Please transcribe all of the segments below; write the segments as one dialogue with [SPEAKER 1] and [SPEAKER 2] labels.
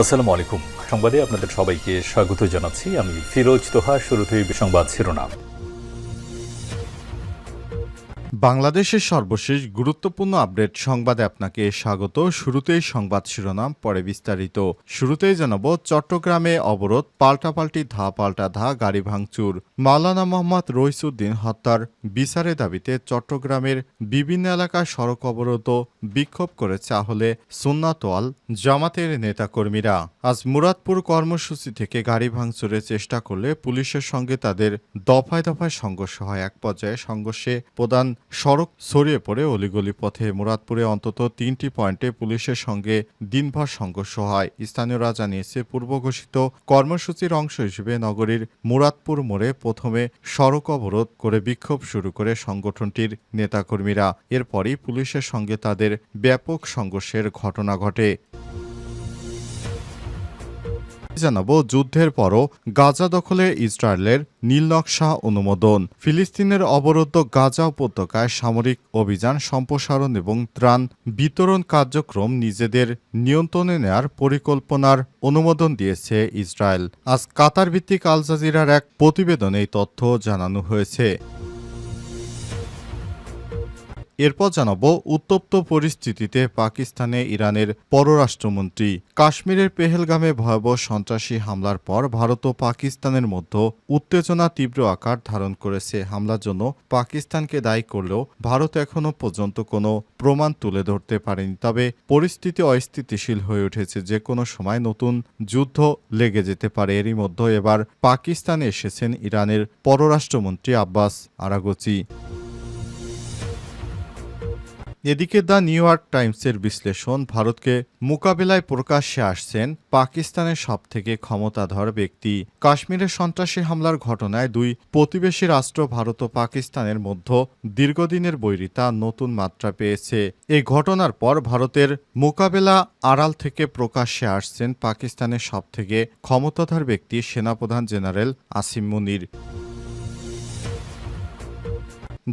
[SPEAKER 1] আসসালামু আলাইকুম। সংবাদে আপনাদের সবাইকে স্বাগত জানাচ্ছি। আমি ফিরোজ তোহা। শুরুতেই সংবাদ শিরোনাম।
[SPEAKER 2] বাংলাদেশের সর্বশেষ গুরুত্বপূর্ণ আপডেট সংবাদে আপনাকে স্বাগত। শুরুতেই সংবাদ শিরোনাম, পরে বিস্তারিত। শুরুতেই জানাবো, চট্টগ্রামে অবরোধ, পাল্টাপাল্টি ধা পাল্টা ধা, গাড়ি ভাঙচুর। মাওলানা মোহাম্মদ রইসুদ্দিন হত্যার বিচারের দাবিতে চট্টগ্রামের বিভিন্ন এলাকায় সড়ক অবরোধ ও বিক্ষোভ করেছে আহলে সুন্নাত ওয়াল জামাতের নেতাকর্মীরা। আজ মুরাদপুর কর্মসূচি থেকে গাড়ি ভাঙচুরের চেষ্টা করলে পুলিশের সঙ্গে তাদের দফায় দফায় সংঘর্ষ হয়। এক পর্যায়ে সংঘর্ষে প্রধান সড়ক ছড়িয়ে পড়ে অলিগলি পথে। মুরাদপুরে অন্তত ৩টি পয়েন্টে পুলিশের সঙ্গে দিনভর সংঘর্ষ হয়। স্থানীয়রা জানিয়েছে, পূর্ব ঘোষিত কর্মসূচির অংশ হিসেবে নগরীর মুরাদপুর মোড়ে প্রথমে সড়ক অবরোধ করে বিক্ষোভ শুরু করে সংগঠনটির নেতাকর্মীরা। এরপরই পুলিশের সঙ্গে তাদের ব্যাপক সংঘর্ষের ঘটনা ঘটে। জানাবো, যুদ্ধের পরও গাজা দখলে ইসরায়েলের নীলনকশা অনুমোদন। ফিলিস্তিনের অবরুদ্ধ গাজা উপত্যকায় সামরিক অভিযান সম্প্রসারণ এবং ত্রাণ বিতরণ কার্যক্রম নিজেদের নিয়ন্ত্রণে নেয়ার পরিকল্পনার অনুমোদন দিয়েছে ইসরায়েল। আজ কাতার ভিত্তিক আল জাজিরার এক প্রতিবেদনে এই তথ্য জানানো হয়েছে। এরপর জানাবো, উত্তপ্ত পরিস্থিতিতে পাকিস্তানে ইরানের পররাষ্ট্রমন্ত্রী। কাশ্মীরের পেহেলগামে ভয়াবহ সন্ত্রাসী হামলার পর ভারত ও পাকিস্তানের মধ্যে উত্তেজনা তীব্র আকার ধারণ করেছে। হামলার জন্য পাকিস্তানকে দায়ী করলেও ভারত এখনও পর্যন্ত কোনো প্রমাণ তুলে ধরতে পারেনি। তবে পরিস্থিতি অস্থিতিশীল হয়ে উঠেছে। যে কোনো সময় নতুন যুদ্ধ লেগে যেতে পারে। এরই মধ্যে এবার পাকিস্তানে এসেছেন ইরানের পররাষ্ট্রমন্ত্রী আব্বাস আরাগচি। এদিকে দ্য নিউ ইয়র্ক টাইমসের বিশ্লেষণ, ভারতকে মোকাবেলায় প্রকাশ্যে আসছেন পাকিস্তানের সবথেকে ক্ষমতাধর ব্যক্তি। কাশ্মীরের সন্ত্রাসী হামলার ঘটনায় দুই প্রতিবেশী রাষ্ট্র ভারত ও পাকিস্তানের মধ্যে দীর্ঘদিনের বৈরিতা নতুন মাত্রা পেয়েছে। এই ঘটনার পর ভারতের মোকাবেলা আড়াল থেকে প্রকাশ্যে আসছেন পাকিস্তানের সবথেকে ক্ষমতাধর ব্যক্তি সেনাপ্রধান জেনারেল আসিম মুনির।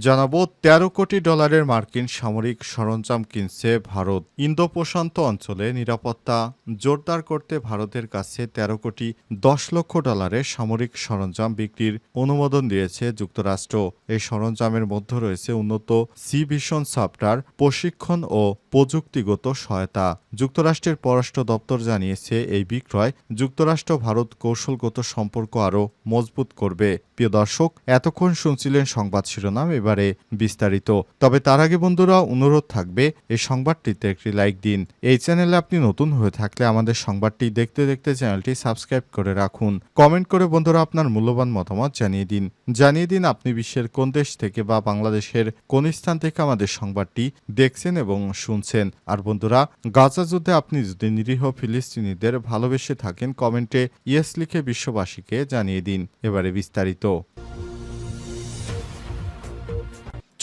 [SPEAKER 2] জানাবো, ১৩ কোটি ডলারের মার্কিন সামরিক সরঞ্জাম কিনছে ভারত। ইন্দো প্রশান্ত অঞ্চলে নিরাপত্তা জোরদার করতে ভারতের কাছে ১৩ কোটি ১০ লক্ষ ডলারের সামরিক সরঞ্জাম বিক্রির অনুমোদন দিয়েছে যুক্তরাষ্ট্র। এই সরঞ্জামের মধ্যে রয়েছে উন্নত সি ভিশন সফটওয়্যার, প্রশিক্ষণ ও প্রযুক্তিগত সহায়তা। যুক্তরাষ্ট্রের পররাষ্ট্র দপ্তর জানিয়েছে, এই বিক্রয় যুক্তরাষ্ট্র ভারত কৌশলগত সম্পর্ক আরও মজবুত করবে। প্রিয় দর্শক, এতক্ষণ শুনছিলেন সংবাদ শিরোনাম, এবারে বিস্তারিত। তবে তার আগে বন্ধুরা, অনুরোধ থাকবে এই সংবাদটিতে একটি লাইক দিন। এই চ্যানেলে আপনি নতুন হয়ে থাকলে আমাদের সংবাদটি দেখতে দেখতে চ্যানেলটি সাবস্ক্রাইব করে রাখুন। কমেন্ট করে বন্ধুরা আপনার মূল্যবান মতামত জানিয়ে দিন আপনি বিশ্বের কোন দেশ থেকে বা বাংলাদেশের কোন স্থান থেকে আমাদের সংবাদটি দেখছেন এবং শুনছেন। আর বন্ধুরা, গাজা যুদ্ধে আপনি যদি নিরীহ ফিলিস্তিনিদের ভালোবেসে থাকেন, কমেন্টে ইয়েস লিখে বিশ্ববাসীকে জানিয়ে দিন। এবারে বিস্তারিত।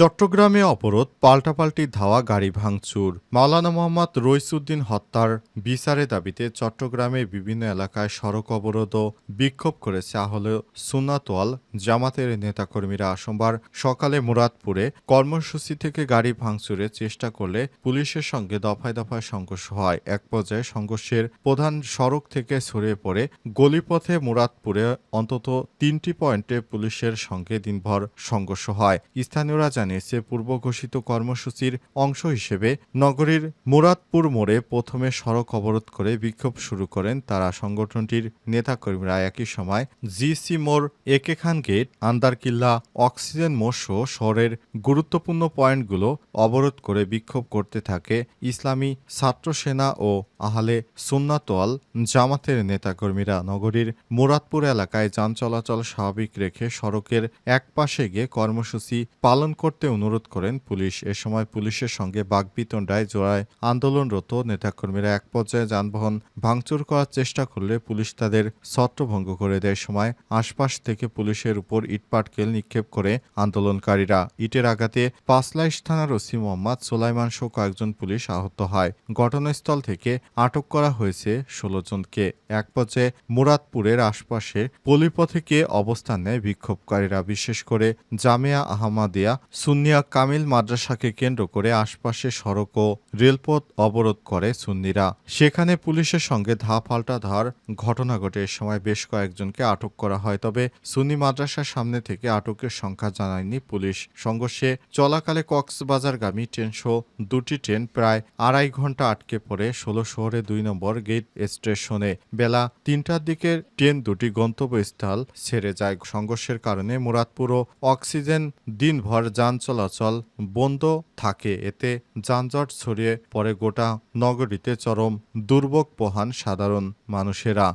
[SPEAKER 2] চট্টগ্রামে অবরোধ, পাল্টাপাল্টি ধাওয়া, গাড়ি ভাঙচুর। মাওলানা মোহাম্মদ রইসুদ্দিন হত্যার বিচারের দাবিতে চট্টগ্রামে বিভিন্ন এলাকায় সড়ক অবরোধ ও বিক্ষোভ করেছে আহলে সুন্নাত ওয়াল জামাতের নেতাকর্মীরা। সোমবার সকালে মুরাদপুরে কর্মসূচি থেকে গাড়ি ভাঙচুরের চেষ্টা করলে পুলিশের সঙ্গে দফায় দফায় সংঘর্ষ হয়। এক পর্যায়ে সংঘর্ষের প্রধান সড়ক থেকে ছড়িয়ে পড়ে গলিপথে। মুরাদপুরে অন্তত ৩টি পয়েন্টে পুলিশের সঙ্গে দিনভর সংঘর্ষ হয়। স্থানীয়রা জানিয়েছে, পূর্ব ঘোষিত কর্মসূচির অংশ হিসেবে নগরীর মুরাদপুর মোড়ে প্রথমে সড়ক অবরোধ করে বিক্ষোভ শুরু করেন তারা। সংগঠনটির নেতাকর্মীরা একই সময় জিসি মোড়, একে খান গেট, আন্দারকিল্লা, অক্সিজেন মোড় সহ শহরের গুরুত্বপূর্ণ পয়েন্টগুলো অবরোধ করে বিক্ষোভ করতে থাকে। ইসলামী ছাত্র সেনা ও আহলে সুন্নাত ওয়াল জামাতের নেতাকর্মীরা নগরীর মুরাদপুর এলাকায় যান চলাচল স্বাভাবিক রেখে সড়কের এক পাশে গিয়ে কর্মসূচি পালন করতে অনুরোধ করেন পুলিশ। এ সময় পুলিশের সঙ্গে বাকবিতণ্ডায় জড়ায় আন্দোলনরত নেতাকর্মীরা। এক পর্যায়ে যানবাহন ভাঙচুর করার চেষ্টা করলে পুলিশ তাদের ছত্রভঙ্গ করে দেয়। সময় আশপাশ থেকে পুলিশের উপর ইটপাটকেল নিক্ষেপ করে আন্দোলনকারীরা। ইটের আঘাতে পাঁচলাইশ থানার ওসি মোহাম্মদ সোলাইমান সহ কয়েকজন পুলিশ আহত হয়। ঘটনাস্থল থেকে আটক করা হয়েছে ১৬ জনকে। এক পর্যায়ে মুরাদপুরের আশপাশে পলিপথে গিয়ে অবস্থান নেয় বিক্ষোভকারীরা। বিশেষ করে জামিয়া আহমদিয়া সুন্নিয়া কামিল মাদ্রাসাকে কেন্দ্র করে আশপাশে সড়ক ও রেলপথ অবরোধ করে সুন্নিরা। সেখানে পুলিশের সঙ্গে পাল্টা ধার ঘটনা ঘটে। এ সময় বেশ কয়েকজনকে আটক করা হয়, তবে সুন্নি মাদ্রাসার সামনে থেকে আটকের সংখ্যা জানায়নি পুলিশ। সংঘর্ষে চলাকালে কক্সবাজারগামী ট্রেনসহ দুটি ট্রেন প্রায় আড়াই ঘন্টা আটকে পড়ে ১৬ শহরে ২ নম্বর গেট স্টেশনে। বেলা ৩টার দিকে ট্রেন দুটি গন্তব্যস্থল ছেড়ে যায়। সংঘর্ষের কারণে মুরাদপুর ও অক্সিজেন দিনভর যান চলাচল বন্ধ থাকে। এতে যানজট ছড়িয়ে পড়ে গোটা নগরীতে। চরম দুর্ভোগ পোহান সাধারণ মানুষেরা।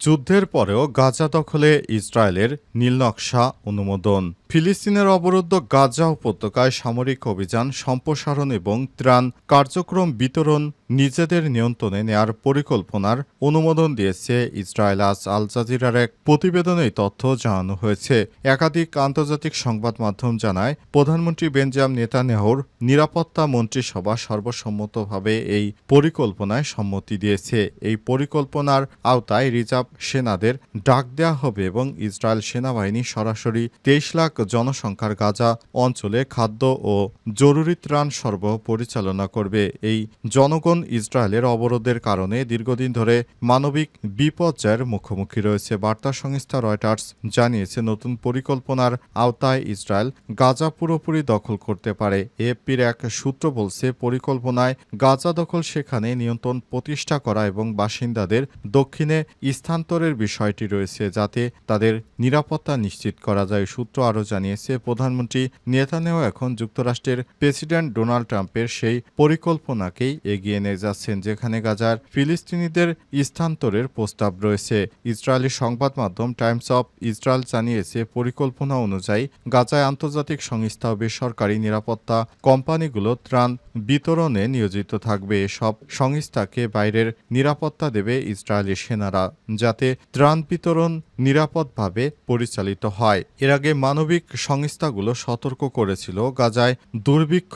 [SPEAKER 2] যুদ্ধের পরেও গাজা দখলে ইসরায়েলের নীলনকশা অনুমোদন। ফিলিস্তিনের অবরুদ্ধ গাজা উপত্যকায় সামরিক অভিযান সম্প্রসারণ এবং ত্রাণ কার্যক্রম বিতরণ নিজেদের নিয়ন্ত্রণে নেয়ার পরিকল্পনার অনুমোদন দিয়েছে ইসরায়েল। আজ আল জাজিরার এক প্রতিবেদনে এই তথ্য জানানো হয়েছে। একাধিক আন্তর্জাতিক সংবাদ মাধ্যম জানায়, প্রধানমন্ত্রী বেঞ্জামিন নেতানিয়াহুর নিরাপত্তা মন্ত্রিসভা সর্বসম্মতভাবে এই পরিকল্পনায় সম্মতি দিয়েছে। এই পরিকল্পনার আওতায় রিজার্ভ সেনাদের ডাক দেওয়া হবে এবং ইসরায়েল সেনাবাহিনী সরাসরি ২৩ লাখ জনসংখ্যার গাজা অঞ্চলে খাদ্য ও জরুরি ত্রাণ সরবরাহ পরিচালনা করবে। এই জনগণ ইসরায়েলের অবরোধের কারণে দীর্ঘদিন ধরে মানবিক বিপর্যয়ের মুখোমুখি রয়েছে। বার্তা সংস্থা রয়টার্স জানিয়েছে, নতুন পরিকল্পনার আওতায় ইসরায়েল গাজা পুরোপুরি দখল করতে পারে। এএফপির এক সূত্র বলছে, পরিকল্পনায় গাজা দখল, সেখানে নিয়ন্ত্রণ প্রতিষ্ঠা করা এবং বাসিন্দাদের দক্ষিণে স্থানান্তরের বিষয়টি রয়েছে, যাতে তাদের নিরাপত্তা নিশ্চিত করা যায়। সূত্র আরও জানিয়েছে, প্রধানমন্ত্রী নেতানিয়াহু এখন যুক্তরাষ্ট্রের প্রেসিডেন্ট ডোনাল্ড ট্রাম্পের সেই পরিকল্পনাকেই এগিয়ে নিয়ে যাচ্ছেন, যেখানে গাজার ফিলিস্তিনিদের স্থানান্তরের প্রস্তাব রয়েছে। ইসরায়েলি সংবাদ মাধ্যম টাইমস অফ ইসরায়েল জানিয়েছে, পরিকল্পনা অনুযায়ী গাজায় আন্তর্জাতিক সংস্থা ও বেসরকারি নিরাপত্তা কোম্পানিগুলো ত্রাণ বিতরণে নিয়োজিত থাকবে। এসব সংস্থাকে বাইরের নিরাপত্তা দেবে ইসরায়েলি সেনারা, যাতে ত্রাণ বিতরণ নিরাপদভাবে পরিচালিত হয়। এর আগে মানবিক সংস্থাগুলো সতর্ক করেছিল, গাজায় দুর্ভিক্ষ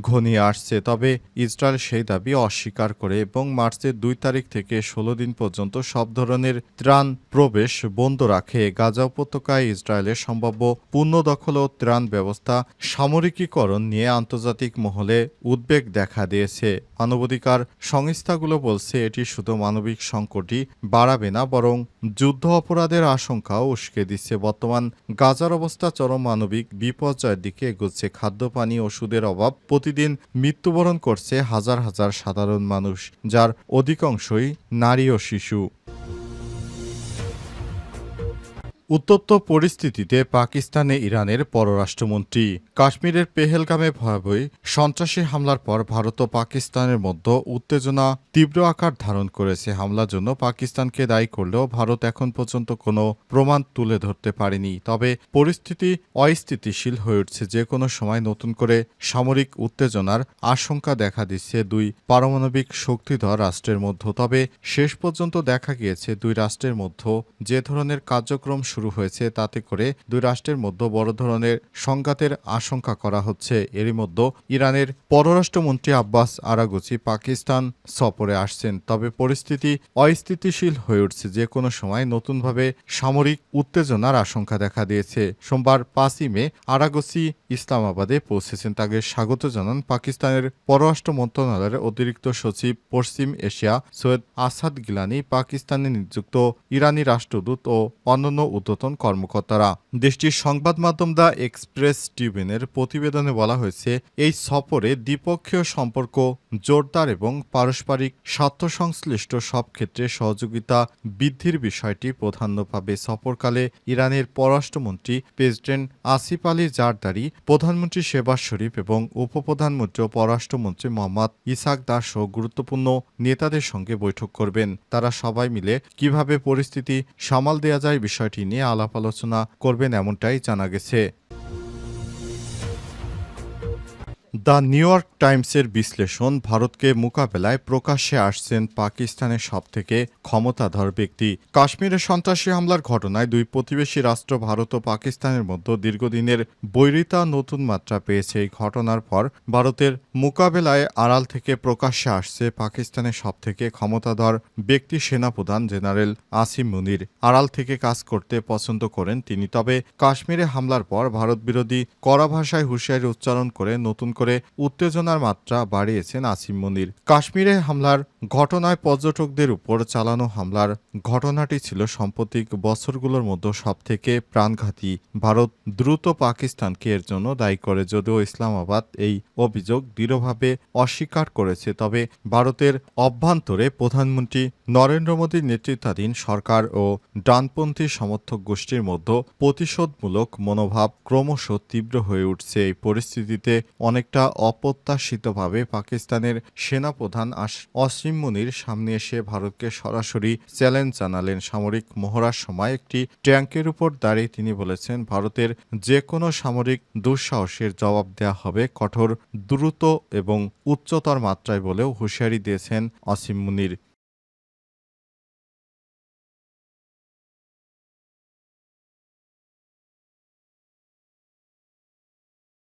[SPEAKER 2] ঘনিয়ে আসছে, তবে ইসরায়েল সেই দাবি অস্বীকার করে এবং মার্চের ২ তারিখ থেকে ১৬ দিন পর্যন্ত সব ধরনের ত্রাণ প্রবেশ বন্ধ রাখে। গাজা উপত্যকায় ইসরায়েলের সম্ভাব্য পূর্ণ দখল ও ত্রাণ ব্যবস্থা সামরিকীকরণ নিয়ে আন্তর্জাতিক মহলে উদ্বেগ দেখা দিয়েছে। মানবাধিকার সংস্থাগুলো বলছে, এটি শুধু মানবিক সংকটই বাড়াবে না, বরং যুদ্ধ অপরাধের আশঙ্কাও উস্কে দিচ্ছে। বর্তমান গাজার অবস্থা চরম মানবিক বিপর্যয়ের দিকে এগোচ্ছে। খাদ্য, পানি, ওষুধের অভাব, প্রতিদিন মৃত্যুবরণ করছে হাজার হাজার সাধারণ মানুষ, যার অধিকাংশই নারী ও শিশু। উত্তপ্ত পরিস্থিতিতে পাকিস্তানে ইরানের পররাষ্ট্রমন্ত্রী। কাশ্মীরের পেহেলগামে ভয়াবহ সন্ত্রাসী হামলার পর ভারত ও পাকিস্তানের মধ্যে উত্তেজনা তীব্র আকার ধারণ করেছে। হামলার জন্য পাকিস্তানকে দায়ী করলেও ভারত এখন পর্যন্ত কোনো প্রমাণ তুলে ধরতে পারেনি। তবে পরিস্থিতি অস্থিতিশীল হয়ে উঠছে। যে কোনো সময় নতুন করে সামরিক উত্তেজনার আশঙ্কা দেখা দিচ্ছে দুই পারমাণবিক শক্তিধর রাষ্ট্রের মধ্যে। তবে শেষ পর্যন্ত দেখা গিয়েছে, দুই রাষ্ট্রের মধ্যে যে ধরনের কার্যক্রম শুরু হয়েছে, তাতে করে দুই রাষ্ট্রের মধ্যে বড় ধরনের সংঘাতের আশঙ্কা করা হচ্ছে। এরই মধ্যে ইরানের পররাষ্ট্রমন্ত্রী আব্বাস আরাগচি পাকিস্তান সফরে আসছেন। তবে পরিস্থিতি অস্থিতিশীল হয়ে উঠছে। যে কোনো সময় নতুনভাবে সামরিক উত্তেজনার আশঙ্কা দেখা দিয়েছে। সোমবার ৫ই মে আরাগচি ইসলামাবাদে পৌঁছেছেন। তাকে স্বাগত জানান পাকিস্তানের পররাষ্ট্র মন্ত্রণালয়ের অতিরিক্ত সচিব পশ্চিম এশিয়া সৈয়দ আসাদ গিলানি, পাকিস্তানে নিযুক্ত ইরানি রাষ্ট্রদূত ও অন্যান্য ঊর্ধ্বতন কর্মকর্তারা। দেশটির সংবাদ মাধ্যম দ্য এক্সপ্রেস ট্রিবিউনের প্রতিবেদনে বলা হয়েছে, এই সফরে দ্বিপক্ষীয় সম্পর্ক জোরদার এবং পারস্পরিক স্বার্থ সংশ্লিষ্ট সব ক্ষেত্রে সহযোগিতা বৃদ্ধির বিষয়টি প্রাধান্য পাবে। সফরকালে ইরানের পররাষ্ট্রমন্ত্রী প্রেসিডেন্ট আসিফ আলী জারদারি, প্রধানমন্ত্রী শেহবাজ শরীফ এবং উপপ্রধানমন্ত্রী ও পররাষ্ট্রমন্ত্রী মোহাম্মদ ইসাক দাস সহ গুরুত্বপূর্ণ নেতাদের সঙ্গে বৈঠক করবেন। তারা সবাই মিলে কিভাবে পরিস্থিতি সামাল দেওয়া যায় বিষয়টি নিয়ে আলাপ আলোচনা করবেন, এমনটাই জানা গেছে। দ্য নিউ ইয়র্ক টাইমসের বিশ্লেষণ, ভারতকে মোকাবেলায় প্রকাশ্যে আসছেন পাকিস্তানের সবথেকে ক্ষমতাধর ব্যক্তি। কাশ্মীরে সন্ত্রাসী হামলার ঘটনায় দুই প্রতিবেশী রাষ্ট্র ভারত ও পাকিস্তানের মধ্যে দীর্ঘদিনের বৈরিতা নতুন মাত্রা পেয়েছে। এই ঘটনার পর ভারতের মোকাবেলায় আড়াল থেকে প্রকাশ্যে আসছে পাকিস্তানের সবথেকে ক্ষমতাধর ব্যক্তি, সেনাপ্রধান জেনারেল আসিম মুনির। আড়াল থেকে কাজ করতে পছন্দ করেন তিনি। তবে কাশ্মীরে হামলার পর ভারত বিরোধী কড়া ভাষায় হুঁশিয়ারি উচ্চারণ করে নতুন করে উত্তেজনার মাত্রা বাড়িয়েছেন আসিম মুনির। কাশ্মীরে হামলার ঘটনায় পর্যটকদের উপর চালানো হামলার ঘটনাটি ছিল সাম্প্রতিক বছরগুলোর মধ্যে সবথেকে প্রাণঘাতী। ভারত দ্রুত পাকিস্তানকে এর জন্য দায়ী করে, যদিও ইসলামাবাদ এই অভিযোগ দৃঢ়ভাবে অস্বীকার করেছে। তবে ভারতের অভ্যন্তরে প্রধানমন্ত্রী নরেন্দ্র মোদীর নেতৃত্বাধীন সরকার ও ডানপন্থী সমর্থক গোষ্ঠীর মধ্যে প্রতিশোধমূলক মনোভাব ক্রমশ তীব্র হয়ে উঠছে। এই পরিস্থিতিতে অনেকটা অপ্রত্যাশিতভাবে পাকিস্তানের সেনাপ্রধান আসিম মুনির সামনে এসে ভারতকে সরাসরি চ্যালেঞ্জ জানালেন। সামরিক মহড়ার সময় একটি ট্যাঙ্কের উপর দাঁড়িয়ে তিনি বলেছেন, ভারতের যে কোনো সামরিক দুঃসাহসের জবাব দেওয়া হবে কঠোর, দ্রুত এবং উচ্চতর মাত্রায় বলেও হুঁশিয়ারি দিয়েছেন আসিম মুনির।